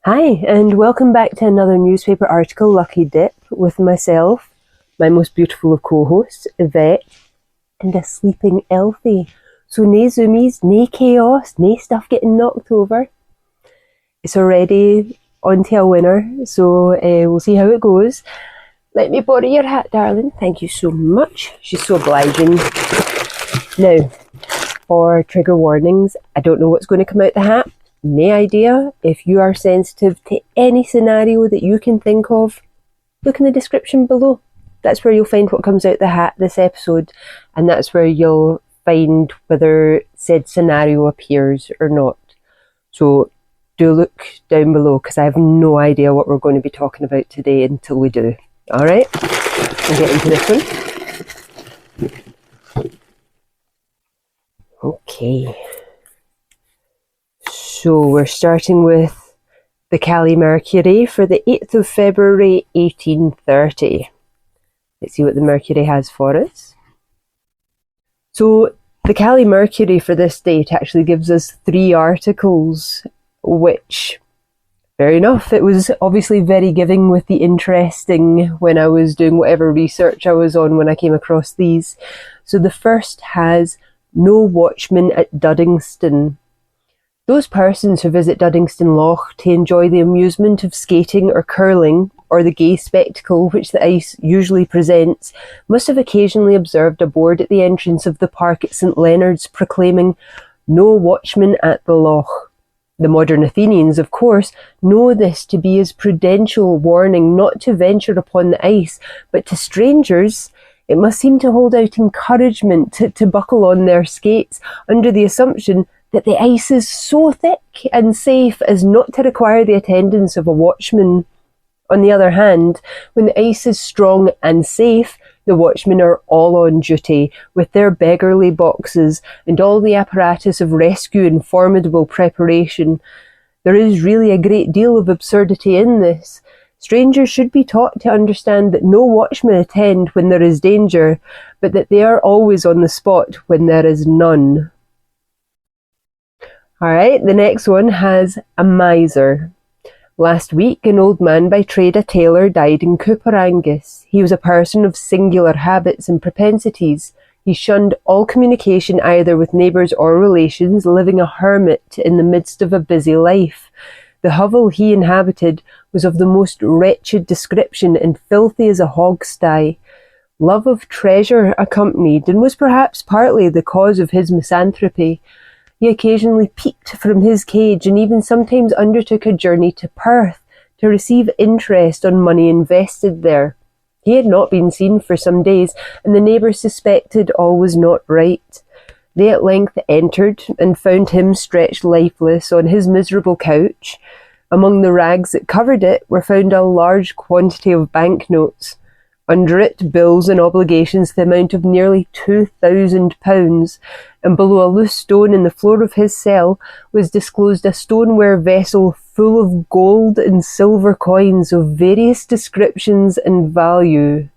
Hi, and welcome back to another newspaper article, Lucky Dip, with myself, my most beautiful of co-hosts, Yvette, and a sleeping Elfie. So nae zoomies, nae chaos, nae stuff getting knocked over. It's already on to a winner, so we'll see how it goes. Let me borrow your hat, darling. Thank you so much. She's so obliging. Now, for trigger warnings, I don't know what's going to come out the hat. No idea. If you are sensitive to any scenario that you can think of, look in the description below. That's where you'll find what comes out the hat this episode, and that's where you'll find whether said scenario appears or not. So do look down below, because I have no idea what we're going to be talking about today until we do. Alright, we'll get into this one. Okay. So we're starting with the Caledonian Mercury for the 8th of February 1830. Let's see what the Mercury has for us. So the Caledonian Mercury for this date actually gives us 3 articles, which, fair enough, it was obviously very giving with the interesting when I was doing whatever research I was on when I came across these. So the first has no watchman at Duddingston. Those persons who visit Duddingston Loch to enjoy the amusement of skating or curling, or the gay spectacle which the ice usually presents, must have occasionally observed a board at the entrance of the park at St Leonard's proclaiming, "No watchman at the loch." The modern Athenians, of course, know this to be as prudential warning not to venture upon the ice, but to strangers it must seem to hold out encouragement to buckle on their skates, under the assumption that the ice is so thick and safe as not to require the attendance of a watchman. On the other hand, when the ice is strong and safe, the watchmen are all on duty, with their beggarly boxes and all the apparatus of rescue in formidable preparation. There is really a great deal of absurdity in this. Strangers should be taught to understand that no watchmen attend when there is danger, but that they are always on the spot when there is none. Alright, the next one has a miser. Last week, an old man by trade a tailor died in Cooperangus. He was a person of singular habits and propensities. He shunned all communication either with neighbours or relations, living a hermit in the midst of a busy life. The hovel he inhabited was of the most wretched description and filthy as a hog-sty. Love of treasure accompanied, and was perhaps partly the cause of his misanthropy. He occasionally peeped from his cage, and even sometimes undertook a journey to Perth to receive interest on money invested there. He had not been seen for some days, and the neighbours suspected all was not right. They at length entered, and found him stretched lifeless on his miserable couch. Among the rags that covered it were found a large quantity of banknotes. Under it, bills and obligations to the amount of nearly £2,000, and below a loose stone in the floor of his cell was disclosed a stoneware vessel full of gold and silver coins of various descriptions and value.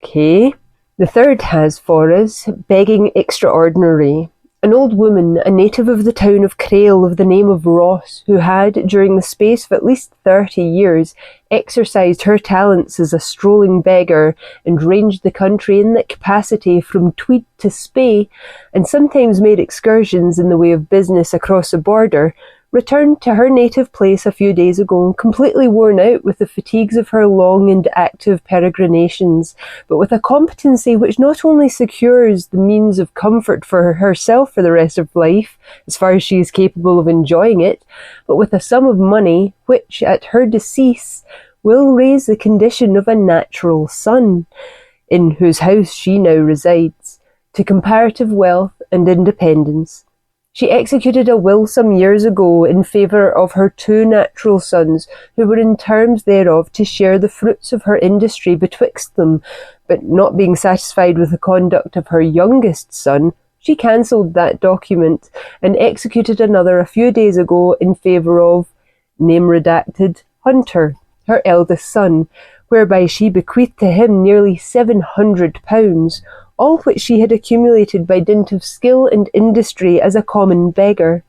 Okay. The third has for us begging extraordinary. An old woman, a native of the town of Crail of the name of Ross, who had, during the space of at least 30 years, exercised her talents as a strolling beggar, and ranged the country in that capacity from Tweed to Spey, and sometimes made excursions in the way of business across the border, returned to her native place a few days ago, completely worn out with the fatigues of her long and active peregrinations, but with a competency which not only secures the means of comfort for herself for the rest of life, as far as she is capable of enjoying it, but with a sum of money which, at her decease, will raise the condition of a natural son, in whose house she now resides, to comparative wealth and independence. She executed a will some years ago in favour of her 2 natural sons, who were in terms thereof to share the fruits of her industry betwixt them, but not being satisfied with the conduct of her youngest son, she cancelled that document, and executed another a few days ago in favour of, name redacted, Hunter, her eldest son, whereby she bequeathed to him nearly £700, all which she had accumulated by dint of skill and industry as a common beggar.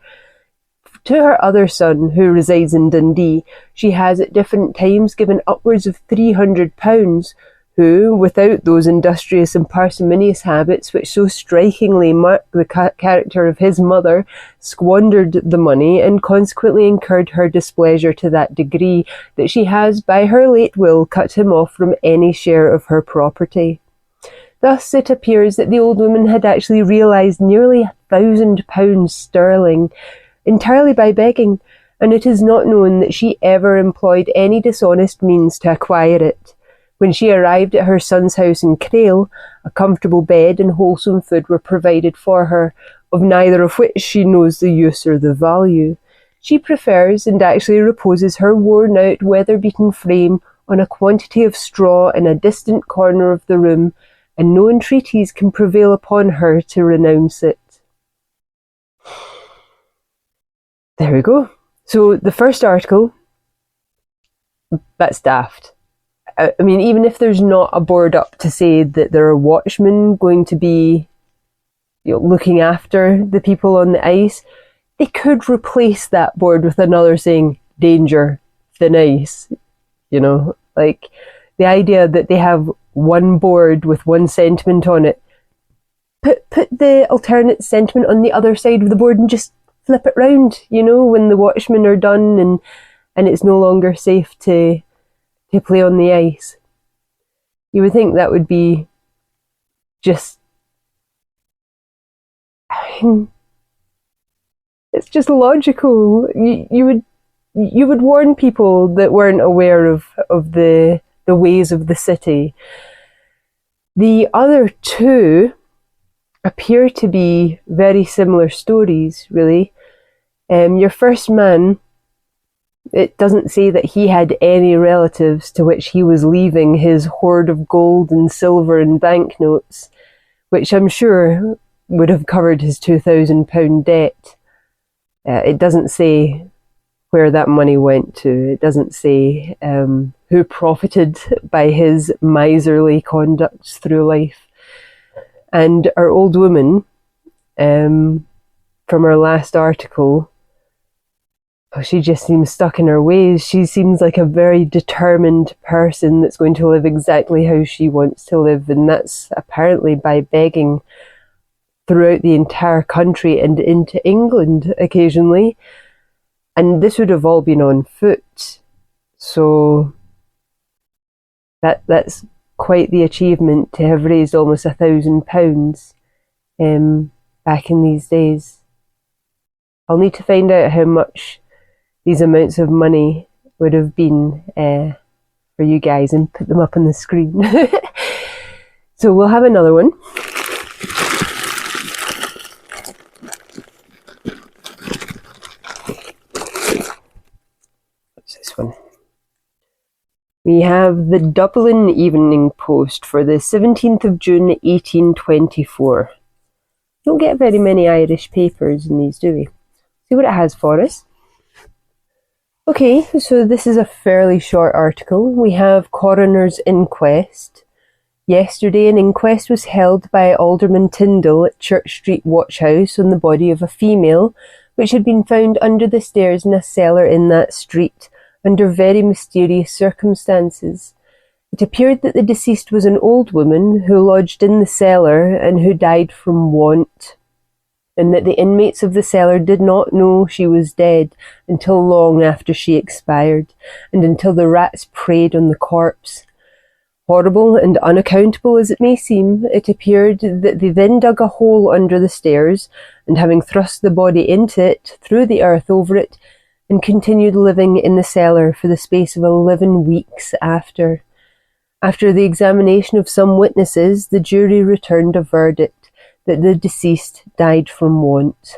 To her other son, who resides in Dundee, she has at different times given upwards of £300, who, without those industrious and parsimonious habits which so strikingly mark the character of his mother, squandered the money and consequently incurred her displeasure to that degree that she has, by her late will, cut him off from any share of her property. Thus it appears that the old woman had actually realised nearly £1,000 sterling entirely by begging, and it is not known that she ever employed any dishonest means to acquire it. When she arrived at her son's house in Crail, a comfortable bed and wholesome food were provided for her, of neither of which she knows the use or the value. She prefers and actually reposes her worn-out, weather-beaten frame on a quantity of straw in a distant corner of the room, and no entreaties can prevail upon her to renounce it. There we go. So the first article, that's daft. I mean, even if there's not a board up to say that there are watchmen going to be, looking after the people on the ice, they could replace that board with another saying, danger, thin ice. Like the idea that they have one board with one sentiment on it. Put the alternate sentiment on the other side of the board and just flip it round, when the watchmen are done and it's no longer safe to play on the ice. You would think that would be just... it's just logical. You would warn people that weren't aware of the ways of the city. The other two appear to be very similar stories, really. Your first man, it doesn't say that he had any relatives to which he was leaving his hoard of gold and silver and banknotes, which I'm sure would have covered his £2,000 debt. It doesn't say where that money went to. It doesn't say who profited by his miserly conduct through life. And our old woman, from our last article, she just seems stuck in her ways. She seems like a very determined person that's going to live exactly how she wants to live, and that's apparently by begging throughout the entire country and into England occasionally. And this would have all been on foot. So that's quite the achievement to have raised almost £1,000 back in these days. I'll need to find out how much these amounts of money would have been for you guys and put them up on the screen. So we'll have another one. What's this one? We have the Dublin Evening Post for the 17th of June 1824. Don't get very many Irish papers in these, do we? See what it has for us. Okay, so this is a fairly short article. We have coroner's inquest. Yesterday an inquest was held by Alderman Tyndall at Church Street Watchhouse on the body of a female, which had been found under the stairs in a cellar in that street, under very mysterious circumstances. It appeared that the deceased was an old woman who lodged in the cellar and who died from want, and that the inmates of the cellar did not know she was dead until long after she expired, and until the rats preyed on the corpse. Horrible and unaccountable as it may seem, it appeared that they then dug a hole under the stairs, and having thrust the body into it, threw the earth over it, and continued living in the cellar for the space of 11 weeks after. After the examination of some witnesses, the jury returned a verdict that the deceased died from want.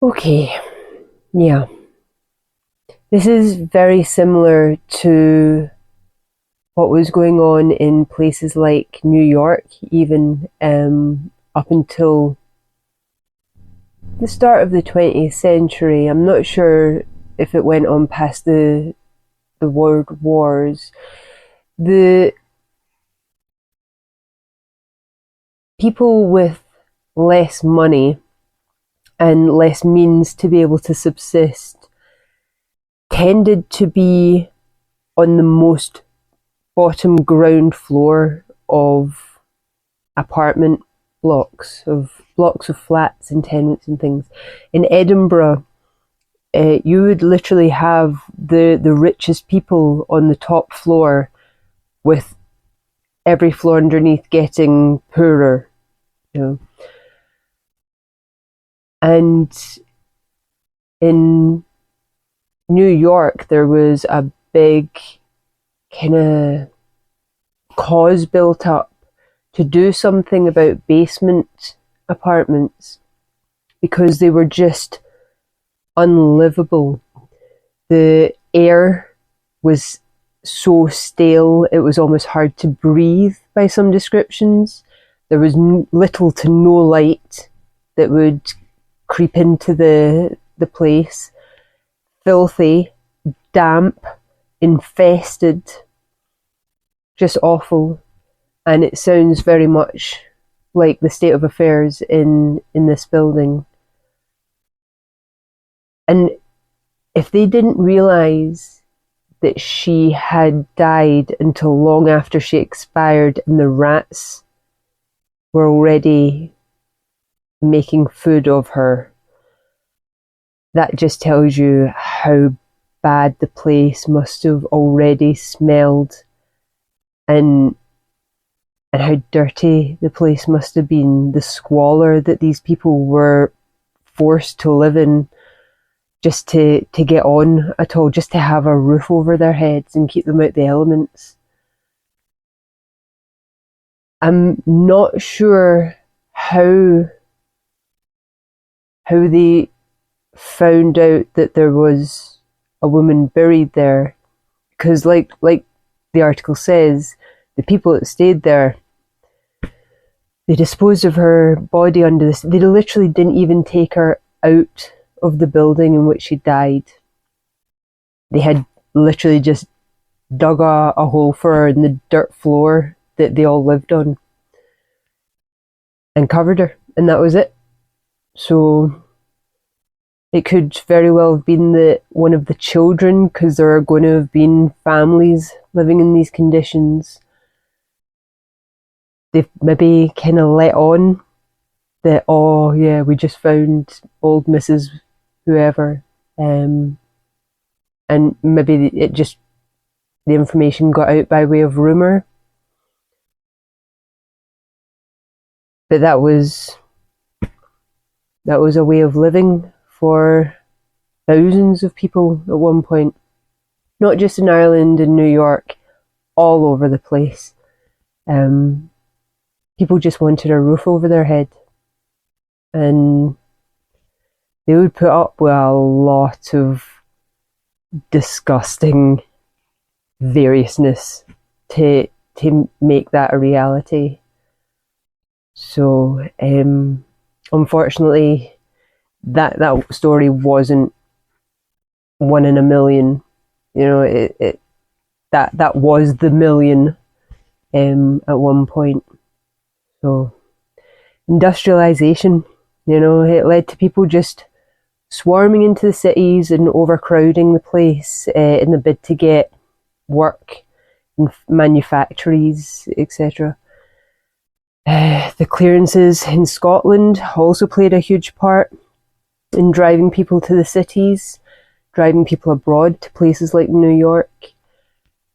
Okay, yeah. This is very similar to what was going on in places like New York, even up until the start of the 20th century. I'm not sure if it went on past the World Wars. The people with less money and less means to be able to subsist tended to be on the most bottom ground floor of apartment blocks of flats and tenements and things. In Edinburgh, you would literally have the richest people on the top floor, with every floor underneath getting poorer, you know. And in New York, there was a big kind of cause built up to do something about basement apartments because they were just unlivable. The air was so stale, it was almost hard to breathe by some descriptions. There was little to no light that would creep into the place. Filthy, damp, infested, just awful. And it sounds very much like the state of affairs in this building. And if they didn't realise that she had died until long after she expired and the rats were already making food of her, that just tells you how bad the place must have already smelled, and how dirty the place must have been, the squalor that these people were forced to live in just to get on at all, just to have a roof over their heads and keep them out the elements. I'm not sure how they found out that there was a woman buried there, because like the article says, the people that stayed there, they disposed of her body under this. They literally didn't even take her out of the building in which she died. They had literally just dug a hole for her in the dirt floor that they all lived on and covered her, and that was it. So it could very well have been that one of the children, because there are going to have been families living in these conditions, they've maybe kind of let on that, oh yeah, we just found old Mrs. whoever, and maybe the information got out by way of rumour. But that was a way of living for thousands of people at one point, not just in Ireland and New York, all over the place. People just wanted a roof over their head, and they would put up with a lot of disgusting variousness to make that a reality. So unfortunately, that story wasn't one in a million. You know, that was the million at one point. So industrialization, you know, it led to people just swarming into the cities and overcrowding the place in the bid to get work in manufactories, etc. The clearances in Scotland also played a huge part in driving people to the cities, driving people abroad to places like New York.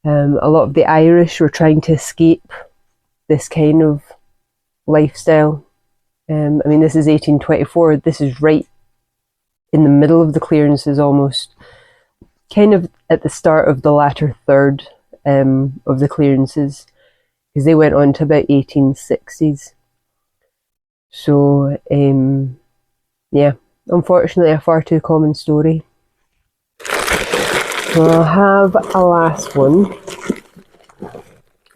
A lot of the Irish were trying to escape this kind of lifestyle. I mean, this is 1824. This is right in the middle of the clearances, almost. Kind of at the start of the latter third of the clearances, because they went on to about 1860s. So, yeah, unfortunately a far too common story. So I'll have a last one,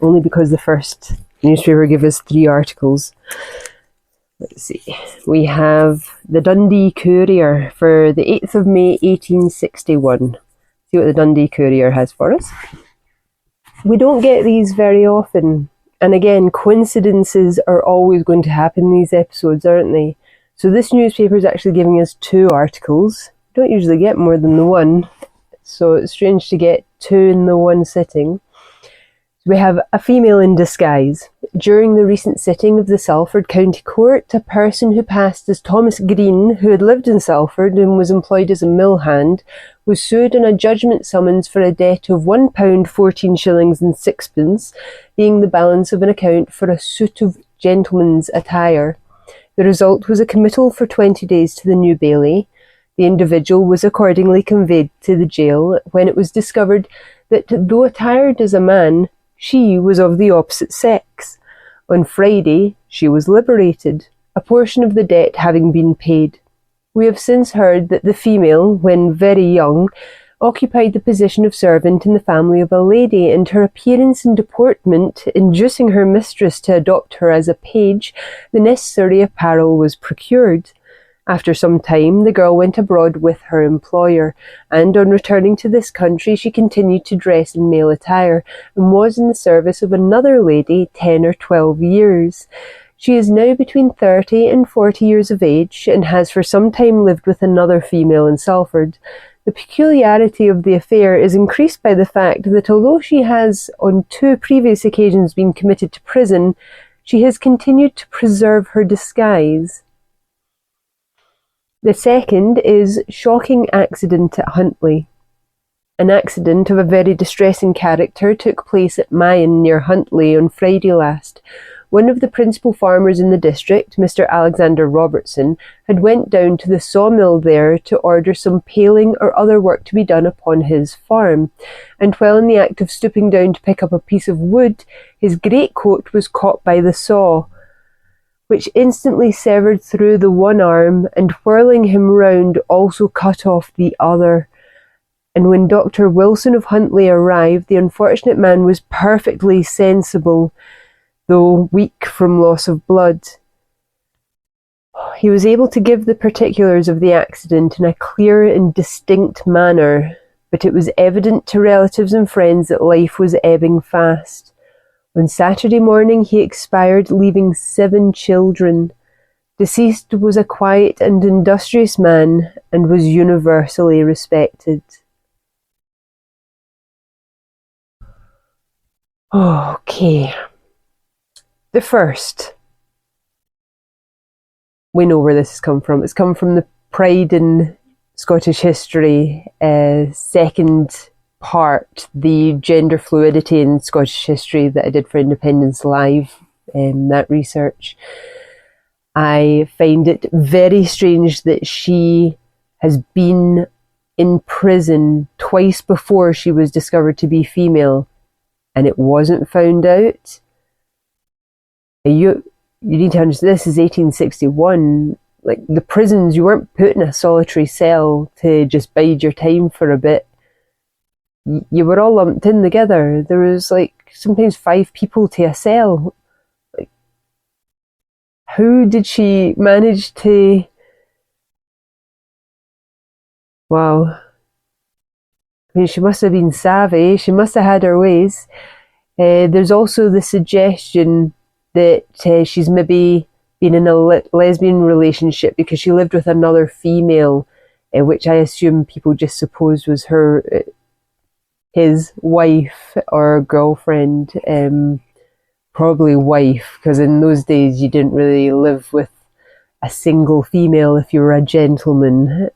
only because the first newspaper gave us 3 articles. Let's see. We have the Dundee Courier for the 8th of May 1861. See what the Dundee Courier has for us. We don't get these very often. And again, coincidences are always going to happen in these episodes, aren't they? So this newspaper is actually giving us 2 articles. We don't usually get more than the one, so it's strange to get 2 in the one sitting. We have a female in disguise. During the recent sitting of the Salford County Court, a person who passed as Thomas Green, who had lived in Salford and was employed as a mill hand, was sued on a judgment summons for a debt of £1 14 shillings and sixpence, being the balance of an account for a suit of gentleman's attire. The result was a committal for 20 days to the New Bailey. The individual was accordingly conveyed to the jail when it was discovered that, though attired as a man, she was of the opposite sex. On Friday, she was liberated, a portion of the debt having been paid. We have since heard that the female, when very young, occupied the position of servant in the family of a lady, and her appearance and deportment inducing her mistress to adopt her as a page, the necessary apparel was procured. After some time, the girl went abroad with her employer, and on returning to this country she continued to dress in male attire, and was in the service of another lady 10 or 12 years. She is now between 30 and 40 years of age, and has for some time lived with another female in Salford. The peculiarity of the affair is increased by the fact that although she has on 2 previous occasions been committed to prison, she has continued to preserve her disguise. The second is shocking accident at Huntly. An accident of a very distressing character took place at Mayen near Huntly on Friday last. One of the principal farmers in the district, Mr. Alexander Robertson, had went down to the sawmill there to order some paling or other work to be done upon his farm, and while in the act of stooping down to pick up a piece of wood, his greatcoat was caught by the saw, which instantly severed through the one arm, and whirling him round also cut off the other. And when Dr. Wilson of Huntly arrived, the unfortunate man was perfectly sensible, though weak from loss of blood. He was able to give the particulars of the accident in a clear and distinct manner, but it was evident to relatives and friends that life was ebbing fast. On Saturday morning he expired, leaving 7 children. Deceased was a quiet and industrious man, and was universally respected. Okay. The first. We know where this has come from. It's come from the Pride in Scottish History, second part, the gender fluidity in Scottish history that I did for Independence Live, that research. I find it very strange that she has been in prison twice before she was discovered to be female, and it wasn't found out. You need to understand, this is 1861. Like, the prisons, you weren't put in a solitary cell to just bide your time for a bit. You were all lumped in together. There was sometimes 5 people to a cell. How did she manage to... Wow. I mean, she must have been savvy. She must have had her ways. There's also the suggestion that she's maybe been in a lesbian relationship because she lived with another female, which I assume people just supposed was his wife or girlfriend, probably wife, because in those days you didn't really live with a single female if you were a gentleman.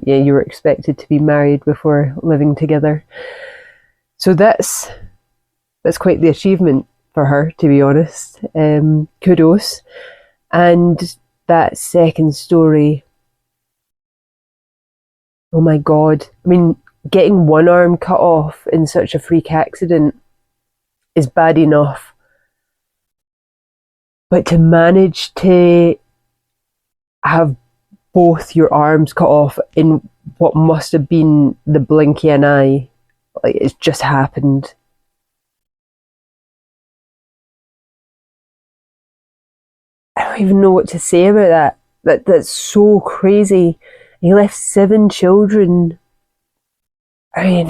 You were expected to be married before living together. So that's quite the achievement for her, to be honest. Kudos. And that second story, oh my God. I mean, getting one arm cut off in such a freak accident is bad enough. But to manage to have both your arms cut off in what must have been the blink of an eye, it's just happened. I don't even know what to say about that. That's so crazy. He left 7 children. I mean,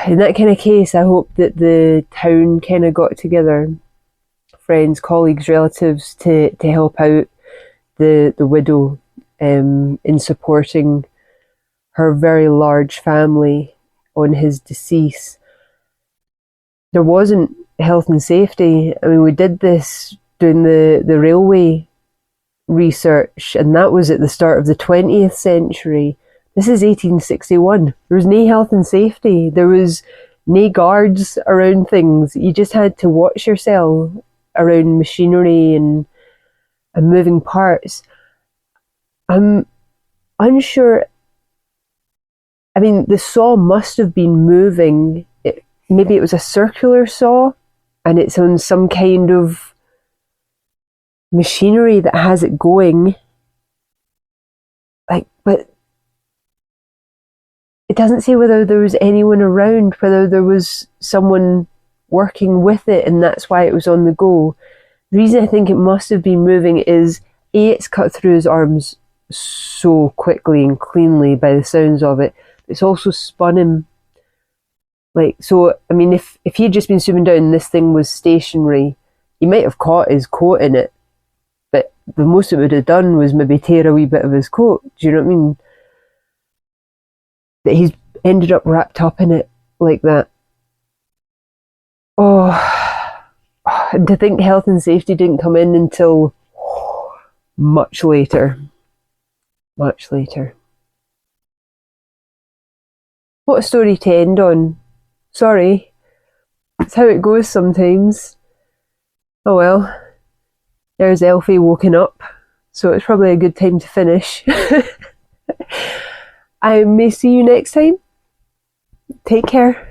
in that kind of case, I hope that the town kind of got together, friends, colleagues, relatives to help out the widow in supporting her very large family on his decease. There wasn't health and safety. I mean, we did this doing the railway research, and that was at the start of the 20th century. This is 1861. There was no health and safety. There was no guards around things. You just had to watch yourself around machinery and moving parts. I'm unsure. I mean, the saw must have been moving. Maybe it was a circular saw and it's on some kind of machinery that has it going. But it doesn't say whether there was anyone around, whether there was someone working with it and that's why it was on the go. The reason I think it must have been moving is it's cut through his arms so quickly and cleanly by the sounds of it. It's also spun him. So, I mean, if he'd just been zooming down and this thing was stationary, he might have caught his coat in it, but the most it would have done was maybe tear a wee bit of his coat. Do you know what I mean? That he's ended up wrapped up in it like that. Oh, and to think health and safety didn't come in until much later. Much later. What a story to end on. Sorry. It's how it goes sometimes. Oh well. There's Elfie woken up, so it's probably a good time to finish. I may see you next time. Take care.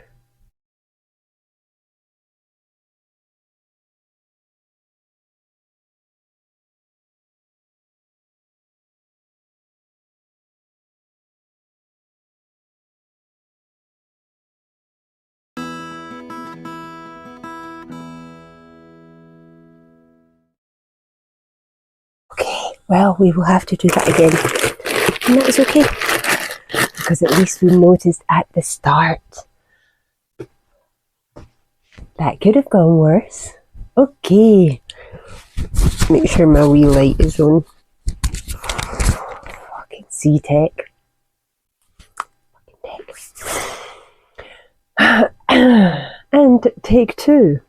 Okay, well, we will have to do that again. And that is okay, because at least we noticed at the start. That could have gone worse. Okay. Make sure my wee light is on. Fucking C-Tech. Fucking tech. And take two.